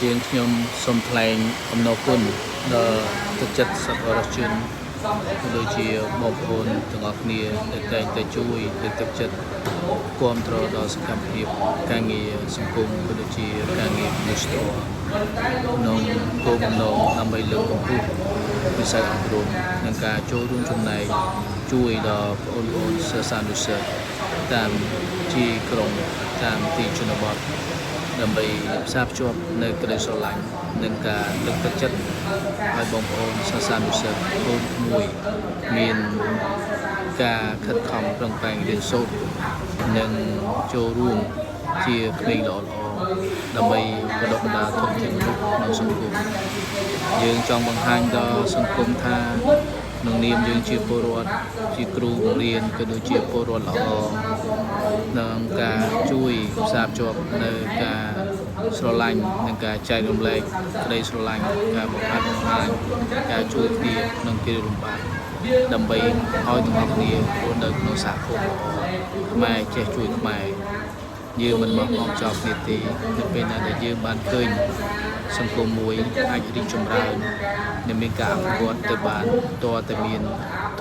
យើងខ្ញុំសូមថ្លែងអំណរគុណដល់ទឹកចិត្តសប្បុរសជនក៏ដូចជាបងប្អូនទាំងអស់គ្នាដែលតែងតែជួយលើកទឹកចិត្តគាំទ្រដល់សកម្មភាពការងារសង្គមក៏ដូចជាការងារមនុស្សធម៌ក្នុងគោលបំណងដើម្បីលើកកម្ពស់វិស័យអប់រំនិងការចូលរួមចំណែកជួយដល់បងប្អូនសិស្សានុសិស្សតាមទីក្រុងតាមទីជនបទដើម្បីផ្សារភ្ជាប់នៅក្តីស្រឡាញ់និងការលើកទឹកចិត្តឲ្យបងប្អូនសិស្សានុសិស្សខ្លួនមួយមានការខិតខំប្រឹងប្រែងរៀនសូត្រនិងចូលរួមជាក្មេងល្អៗដើម្បីបណ្ដុះបណ្ដាលធនធានមនុស្សក្នុងសង្គមយើងចង់បង្ហាញដល់សង្គមថាក្នុងនាមយើងជាពលរដ្ឋជាគ្រូបង្រៀនក៏ដូចជាពលរដ្ឋល្អក្នុងការជួយផ្សារភ្ជាប់នៅការស្រឡាញ់និងការចែករំលែកក្តីស្រឡាញ់ការបង្ហាត់បង្ហាញការជួយគ្នាក្នុងពេលលំបាកដើម្បីឲ្យទាំងអស់គ្នារស់នៅក្នុងសហគមន៍ខ្មែរចេះជួយខ្មែរយើងមិនបោះបង់ចោលគ្នាទេនៅពេលណាដែលយើងបានឃើញសង្គមមួយអាចរីកចម្រើននិងមានការអភិវឌ្ឍទៅបានតើតែមាន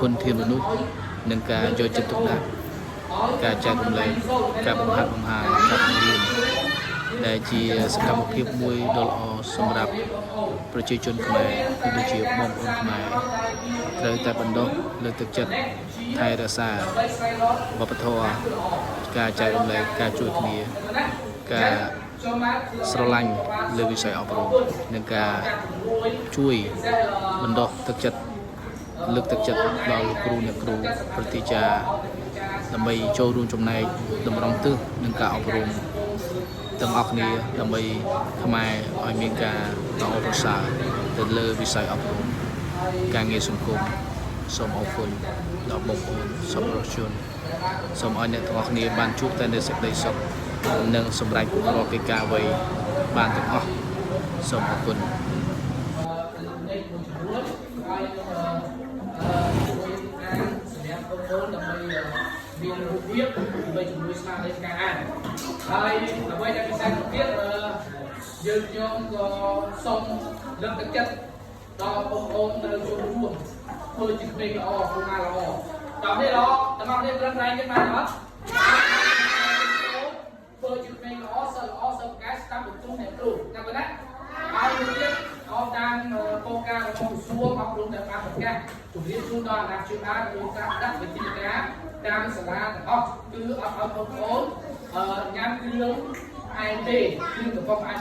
ធនធានមនុស្សនិងការយកចិត្តទុកដាក់ការចែករំលែកការបង្ហាត់បង្ហាញការបង្រៀនដែលជាសកម្មភាពមួយដ៏ល្អសម្រាប់ប្រជាជនខ្មែរគឺដូចជាបងប្អូនខ្មែរត្រូវតែបណ្ដុះលើកទឹកចិត្តថែរក្សាវប្បធម៌ការចែករំលែកការជួយគ្នាការស្រឡាញ់លើវិស័យអប់រំនិងការជួយបណ្ដុះទឹកចិត្តលើកទឹកចិត្តដល់លោកគ្រូអ្នកគ្រូប្រតិចារ្យដើម្បីចូលរួមចំណែកតម្រង់ទិសនឹងការអប់រំទាំងអស់គ្នាដើម្បីខ្មែរឲ្យមានការល្អប្រសើរទៅលើវិស័យអប់រំការងារសង្គមសូមអរគុណដល់បងប្អូនសប្បុរសជនសូមឲ្យអ្នកទាំងអស់គ្នាបានជួបតែនូវសេចក្តីសុខនិងសម្រេចរាល់កិច្ចការអ្វីបានទាំងអស់សូមអរគុណមានរូបភាពដើម្បីជំនួយស្មារតីការអានហើយអ្វីដែលពិសេសទៀតយើងខ្ញុំក៏សូមលើកទឹកចិត្តដល់បងប្អូនដែលចូលរួមធ្វើជាក្មេងល្អគ្រូណាល្អតោះនេះល្អទាំងអស់គ្នាត្រឹមត្រូវទេបានអត់ធ្វើជាក្មេងល្អសិស្សល្អសិស្សប្រកែស្ដាប់បន្ទូលអ្នកគ្រូតែប៉ុណ្ណាហើយមួយទៀតអបតាមគោលការណ៍របស់ក្រសួងអប់រំដែលបានប្រកាសជំរាបជូនដល់អាណាព្យាបាលឬការដាក់វិធានការតាមសាលាទាំងអស់គឺអត់ឲ្យបងប្អូនញ៉ាំគ្រឿងឯទេគឺកំពុងអាច